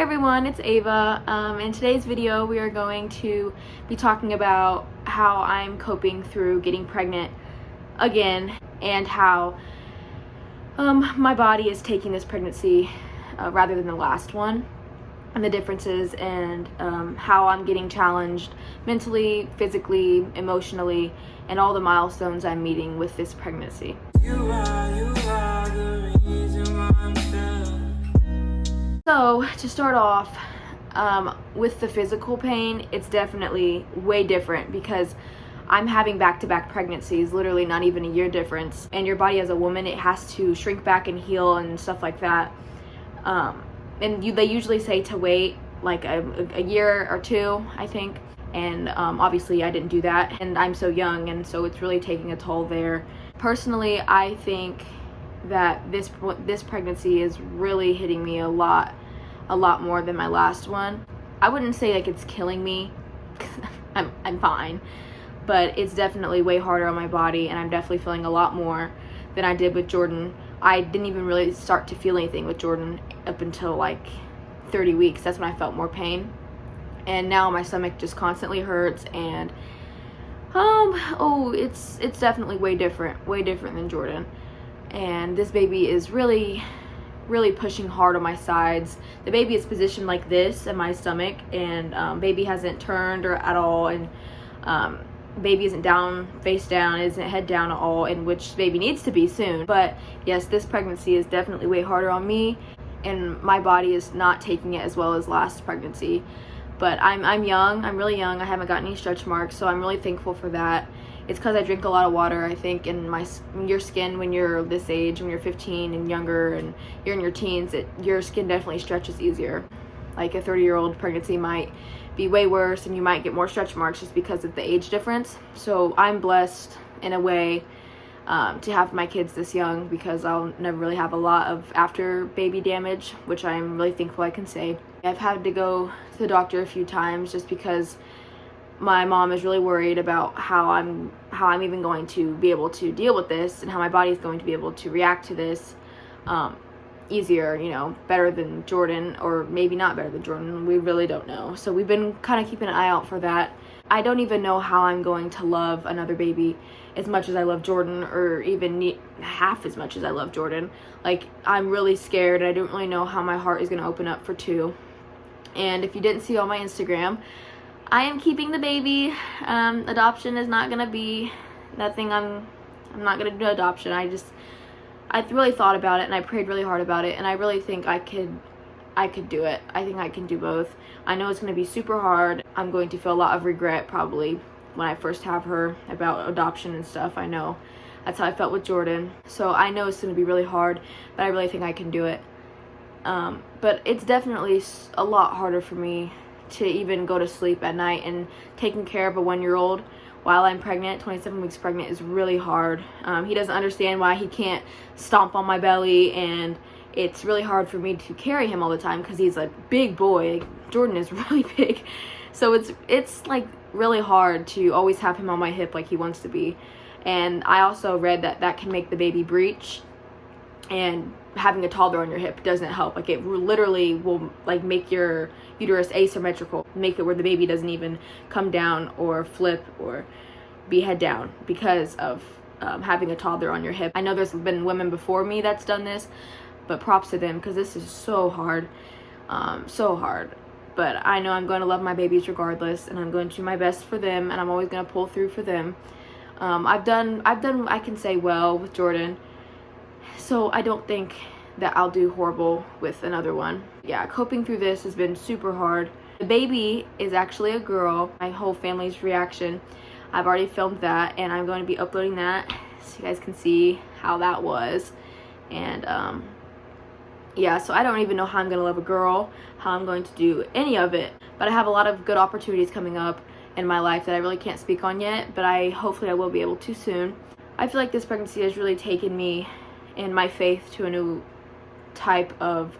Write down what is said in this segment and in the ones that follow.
everyone, it's Ava. In today's video we are going to be talking about how I'm coping through getting pregnant again and how my body is taking this pregnancy rather than the last one, and the differences, and how I'm getting challenged mentally, physically, emotionally, and all the milestones I'm meeting with this pregnancy. You are the reason why I'm still. So to start off, with the physical pain, it's definitely way different because I'm having back-to-back pregnancies, literally not even a year difference, and your body as a woman, it has to shrink back and heal and stuff like that. They usually say to wait like a year or two, I think, and obviously I didn't do that, and I'm so young, and so it's really taking a toll there. Personally, I think that this pregnancy is really hitting me a lot more than my last one. I wouldn't say like it's killing me. I'm fine, but it's definitely way harder on my body, and I'm definitely feeling a lot more than I did with Jordan. I didn't even really start to feel anything with Jordan up until like 30 weeks. That's when I felt more pain, and now my stomach just constantly hurts, and it's definitely way different than Jordan. And this baby is really pushing hard on my sides. The baby is positioned like this in my stomach, and baby hasn't turned or at all, and baby isn't down, face down, isn't head down at all, and which baby needs to be soon. But yes, this pregnancy is definitely way harder on me, and my body is not taking it as well as last pregnancy. But I'm young, I'm really young. I haven't got any stretch marks, so I'm really thankful for that. It's because I drink a lot of water, I think, and your skin when you're this age, when you're 15 and younger and you're in your teens, your skin definitely stretches easier. Like a 30-year-old pregnancy might be way worse, and you might get more stretch marks just because of the age difference. So I'm blessed in a way to have my kids this young, because I'll never really have a lot of after baby damage, which I'm really thankful I can say. I've had to go to the doctor a few times just because my mom is really worried about how I'm even going to be able to deal with this, and how my body is going to be able to react to this easier, better than Jordan, or maybe not better than Jordan. We really don't know. So we've been kind of keeping an eye out for that. I don't even know how I'm going to love another baby as much as I love Jordan, or even half as much as I love Jordan. Like, I'm really scared, and I don't really know how my heart is going to open up for two. And if you didn't see on my Instagram, I am keeping the baby. Adoption is not gonna be nothing. I'm not gonna do adoption. I really thought about it, and I prayed really hard about it, and I really think I could do it. I think I can do both. I know it's gonna be super hard. I'm going to feel a lot of regret probably when I first have her about adoption and stuff. I know that's how I felt with Jordan. So I know it's gonna be really hard, but I really think I can do it. But it's definitely a lot harder for me to even go to sleep at night, and taking care of a 1-year-old while I'm pregnant, 27 weeks pregnant, is really hard. He doesn't understand why he can't stomp on my belly, and it's really hard for me to carry him all the time because he's a big boy. Jordan is really big, so it's like really hard to always have him on my hip like he wants to be. And I also read that can make the baby breech, and having a toddler on your hip doesn't help. Like, it literally will like make your uterus asymmetrical, make it where the baby doesn't even come down or flip or be head down because of having a toddler on your hip. I know there's been women before me that's done this, but props to them, because this is so hard, so hard. But I know I'm going to love my babies regardless, and I'm going to do my best for them, and I'm always going to pull through for them. I've done I can say well with Jordan, so I don't think that I'll do horrible with another one. Yeah, coping through this has been super hard. The baby is actually a girl. My whole family's reaction, I've already filmed that, and I'm going to be uploading that so you guys can see how that was. And yeah, so I don't even know how I'm going to love a girl, how I'm going to do any of it. But I have a lot of good opportunities coming up in my life that I really can't speak on yet, but hopefully I will be able to soon. I feel like this pregnancy has really taken me and my faith to a new type of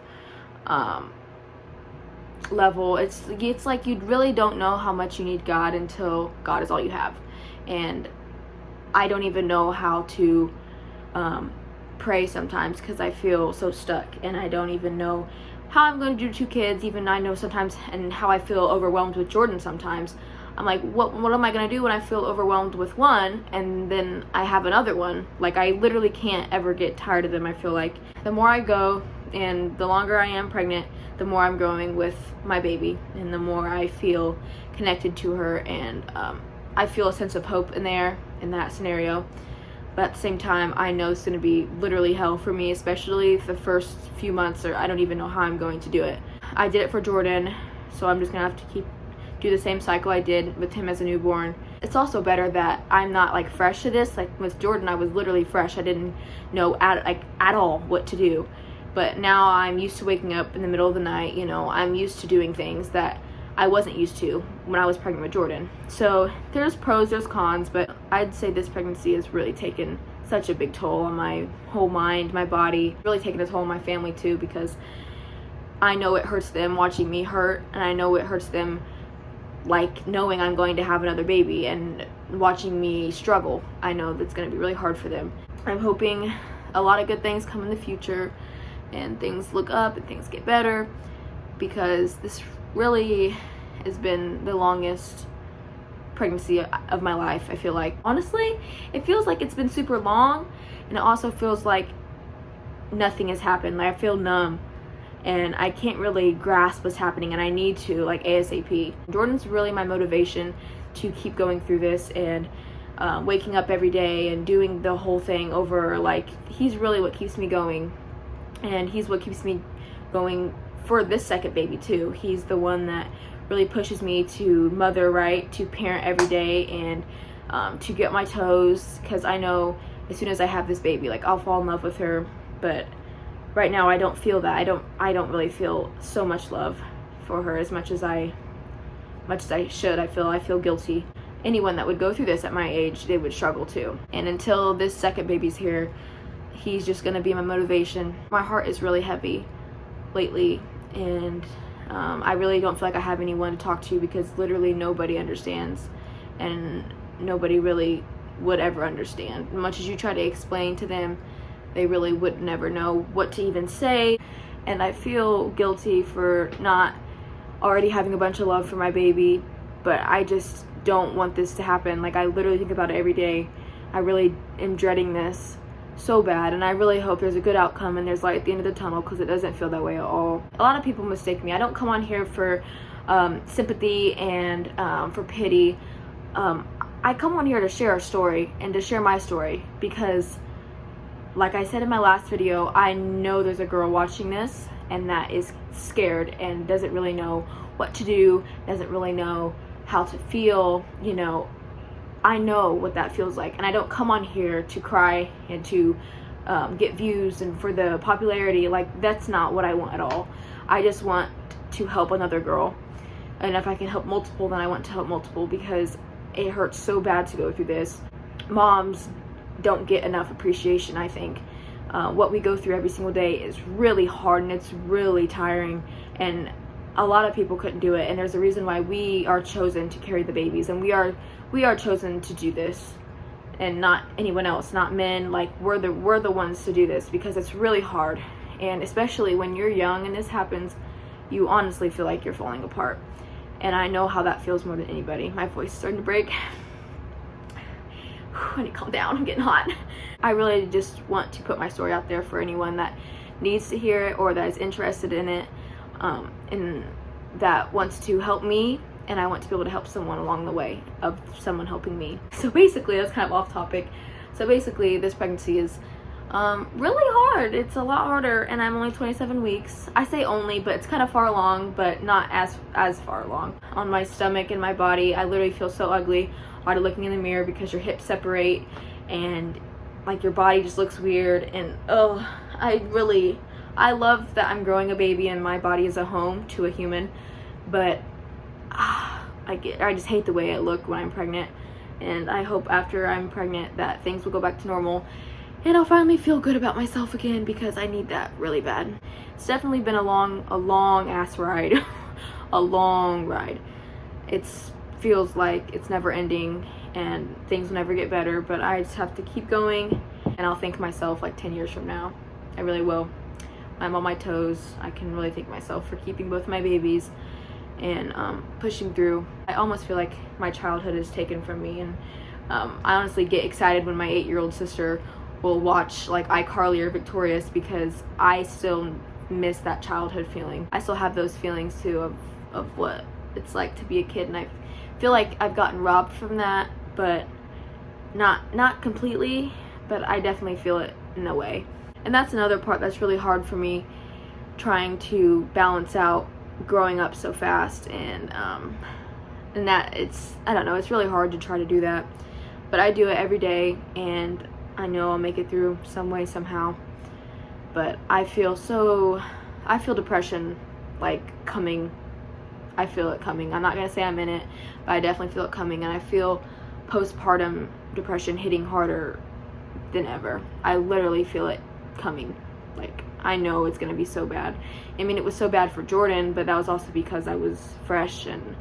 level. It's like you really don't know how much you need God until God is all you have. And I don't even know how to pray sometimes because I feel so stuck, and I don't even know how I'm going to do 2 kids, even I know sometimes, and how I feel overwhelmed with Jordan sometimes. I'm like, what am I going to do when I feel overwhelmed with one and then I have another one? Like, I literally can't ever get tired of them. I feel like the more I go and the longer I am pregnant, the more I'm growing with my baby and the more I feel connected to her, and I feel a sense of hope in that scenario. But at the same time, I know it's going to be literally hell for me, especially the first few months, or I don't even know how I'm going to do it. I did it for Jordan, so I'm just going to have to do the same cycle I did with him as a newborn. It's also better that I'm not like fresh to this. Like with Jordan, I was literally fresh. I didn't know at all what to do. But now I'm used to waking up in the middle of the night. You know, I'm used to doing things that I wasn't used to when I was pregnant with Jordan. So there's pros, there's cons, but I'd say this pregnancy has really taken such a big toll on my whole mind, my body, really taken a toll on my family too, because I know it hurts them watching me hurt, and I know it hurts them like knowing I'm going to have another baby and watching me struggle. I know that's going to be really hard for them. I'm hoping a lot of good things come in the future and things look up and things get better, because this really has been the longest pregnancy of my life. I feel like, honestly, it feels like it's been super long, and it also feels like nothing has happened. Like I feel numb and I can't really grasp what's happening, and I need to, like, ASAP. Jordan's really my motivation to keep going through this and waking up every day and doing the whole thing over. Like, he's really what keeps me going, and he's what keeps me going for this second baby too. He's the one that really pushes me to mother right, to parent every day, and to get my toes, because I know as soon as I have this baby, like, I'll fall in love with her. But right now I don't feel that. I don't really feel so much love for her as much as I should. I feel guilty. Anyone that would go through this at my age, they would struggle too. And until this second baby's here, he's just gonna be my motivation. My heart is really heavy lately, and I really don't feel like I have anyone to talk to, because literally nobody understands, and nobody really would ever understand. As much as you try to explain to them, they really would never know what to even say. And I feel guilty for not already having a bunch of love for my baby, but I just don't want this to happen. Like, I literally think about it every day. I really am dreading this so bad, and I really hope there's a good outcome and there's light at the end of the tunnel, because it doesn't feel that way at all. A lot of people mistake me. I don't come on here for sympathy and for pity. I come on here to share a story and to share my story, because like I said in my last video, I know there's a girl watching this and that is scared and doesn't really know what to do, doesn't really know how to feel. You know, I know what that feels like, and I don't come on here to cry and to get views and for the popularity. Like, that's not what I want at all. I just want to help another girl, and if I can help multiple, then I want to help multiple, because it hurts so bad to go through this. Moms don't get enough appreciation, I think. What we go through every single day is really hard, and it's really tiring, and a lot of people couldn't do it. And there's a reason why we are chosen to carry the babies, and we are chosen to do this, and not anyone else, not men. Like, we're the ones to do this, because it's really hard. And especially when you're young and this happens, you honestly feel like you're falling apart, and I know how that feels more than anybody. My voice is starting to break. I need to calm down, I'm getting hot. I really just want to put my story out there for anyone that needs to hear it, or that is interested in it, and that wants to help me, and I want to be able to help someone along the way of someone helping me. So basically, that's kind of off topic. So basically, this pregnancy is really hard. It's a lot harder, and I'm only 27 weeks. I say only, but it's kind of far along, but not as far along. On my stomach and my body, I literally feel so ugly while looking in the mirror, because your hips separate and like your body just looks weird. And I love that I'm growing a baby and my body is a home to a human, but I just hate the way I look when I'm pregnant. And I hope after I'm pregnant that things will go back to normal, and I'll finally feel good about myself again, because I need that really bad. It's definitely been a long ass ride. A long ride. It feels like it's never ending and things will never get better, but I just have to keep going, and I'll thank myself like 10 years from now. I really will. I'm on my toes. I can really thank myself for keeping both my babies and pushing through. I almost feel like my childhood is taken from me, and I honestly get excited when my 8-year-old sister will watch like iCarly or Victorious, because I still miss that childhood feeling. I still have those feelings too of what it's like to be a kid, and I feel like I've gotten robbed from that, but not completely, but I definitely feel it in a way. And that's another part that's really hard for me, trying to balance out growing up so fast, and that I don't know, it's really hard to try to do that, but I do it every day, and I know I'll make it through some way, somehow. But I feel depression like coming. I feel it coming. I'm not gonna say I'm in it, but I definitely feel it coming, and I feel postpartum depression hitting harder than ever. I literally feel it coming. Like, I know it's gonna be so bad. I mean, it was so bad for Jordan, but that was also because I was fresh, and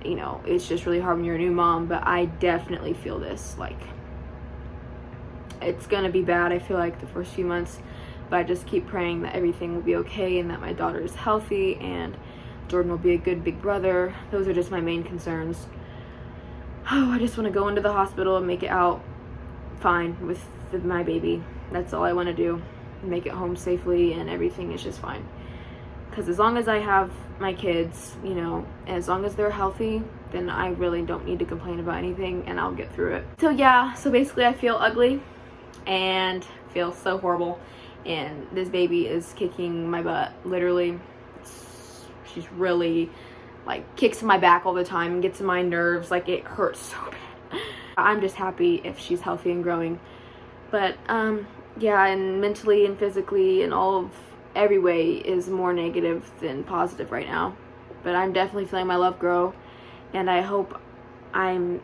you know, it's just really hard when you're a new mom. But I definitely feel this, like, it's gonna be bad, I feel like, the first few months, but I just keep praying that everything will be okay, and that my daughter is healthy, and Jordan will be a good big brother. Those are just my main concerns. Oh, I just want to go into the hospital and make it out fine with my baby. That's all I want to do. Make it home safely, and everything is just fine. Because as long as I have my kids, you know, and as long as they're healthy, then I really don't need to complain about anything, and I'll get through it. So yeah, so basically I feel ugly and feel so horrible, and this baby is kicking my butt, literally. She's really, like, kicks my back all the time and gets in my nerves. Like, it hurts so bad. I'm just happy if she's healthy and growing. But yeah, and mentally and physically and every way is more negative than positive right now. But I'm definitely feeling my love grow, and I hope I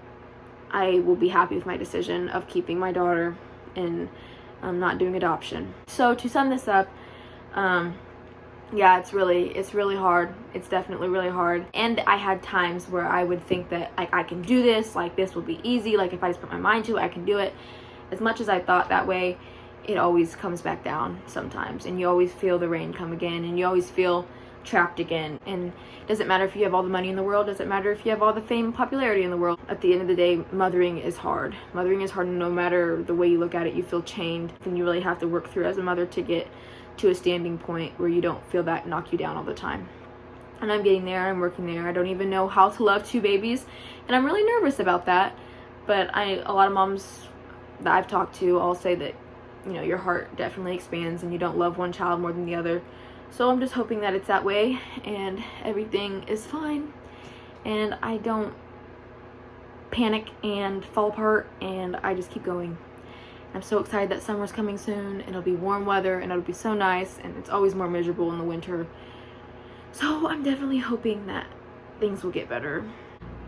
will be happy with my decision of keeping my daughter and not doing adoption. So to sum this up, yeah, it's really hard. It's definitely really hard. And I had times where I would think that, like, I can do this, like, this will be easy, like, if I just put my mind to it, I can do it. As much as I thought that way, it always comes back down sometimes, and you always feel the rain come again, and you always feel trapped again. And it doesn't matter if you have all the money in the world, doesn't matter if you have all the fame and popularity in the world. At the end of the day, mothering is hard. Mothering is hard, no matter the way you look at it. You feel chained, and you really have to work through as a mother to get to a standing point where you don't feel that knock you down all the time. And I'm getting there, I'm working there. I don't even know how to love 2 babies, and I'm really nervous about that. But a lot of moms that I've talked to all say that, you know, your heart definitely expands and you don't love one child more than the other. So I'm just hoping that it's that way and everything is fine, and I don't panic and fall apart, and I just keep going. I'm so excited that summer's coming soon, and it'll be warm weather, and it'll be so nice, and it's always more miserable in the winter. So I'm definitely hoping that things will get better.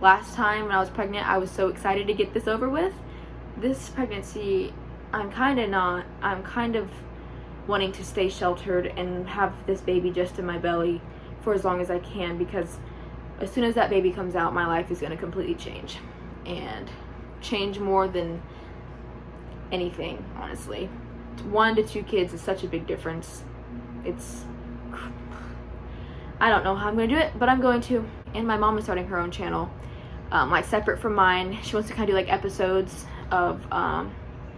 Last time when I was pregnant, I was so excited to get this over with. This pregnancy, I'm kind of wanting to stay sheltered and have this baby just in my belly for as long as I can, because as soon as that baby comes out, my life is going to completely change, and change more than anything, honestly. 1 to 2 kids is such a big difference. I don't know how I'm gonna do it, but I'm going to. And my mom is starting her own channel, like separate from mine. She wants to kind of do like episodes of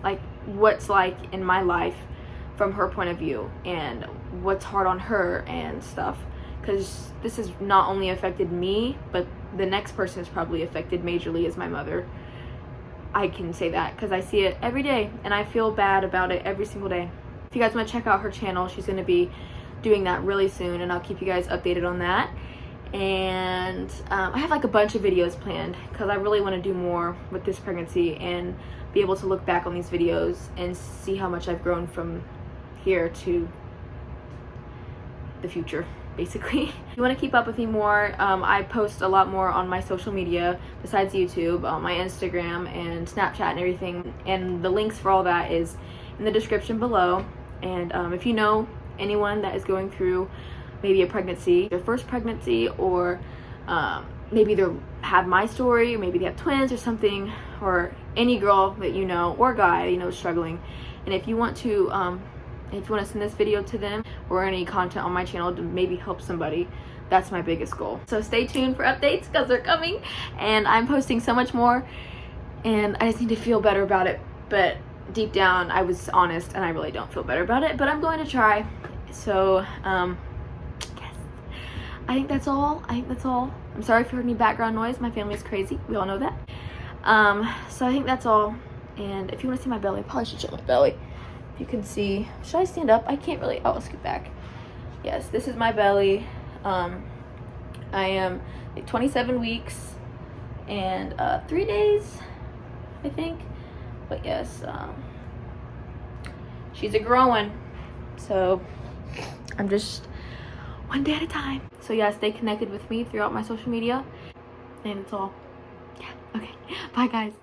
like what's like in my life from her point of view, and what's hard on her and stuff, because this has not only affected me, but the next person is probably affected majorly is my mother. I can say that because I see it every day, and I feel bad about it every single day. If you guys want to check out her channel, she's going to be doing that really soon, and I'll keep you guys updated on that. And I have like a bunch of videos planned, because I really want to do more with this pregnancy and be able to look back on these videos and see how much I've grown from here to the future, basically. If you want to keep up with me more, I post a lot more on my social media besides YouTube, on my Instagram and Snapchat and everything, and the links for all that is in the description below. And if you know anyone that is going through maybe a pregnancy, their first pregnancy, or maybe they have my story, or maybe they have twins or something, or any girl that you know or guy you know is struggling, and if you want to And if you want to send this video to them or any content on my channel to maybe help somebody, that's my biggest goal. So stay tuned for updates because they're coming, and I'm posting so much more, and I just need to feel better about it. But deep down, I was honest and I really don't feel better about it, but I'm going to try. So yes, I think that's all. I'm sorry if you heard any background noise. My family is crazy, we all know that. So I think that's all. And if you want to see my belly, I probably should show my belly. If you can see, should I stand up? I can't really. Oh, I'll scoot back. Yes, this is my belly. I am like 27 weeks and 3 days, I think. But yes, she's a growing. So I'm just one day at a time. So yeah, stay connected with me throughout my social media. And it's all, yeah, okay. Bye guys.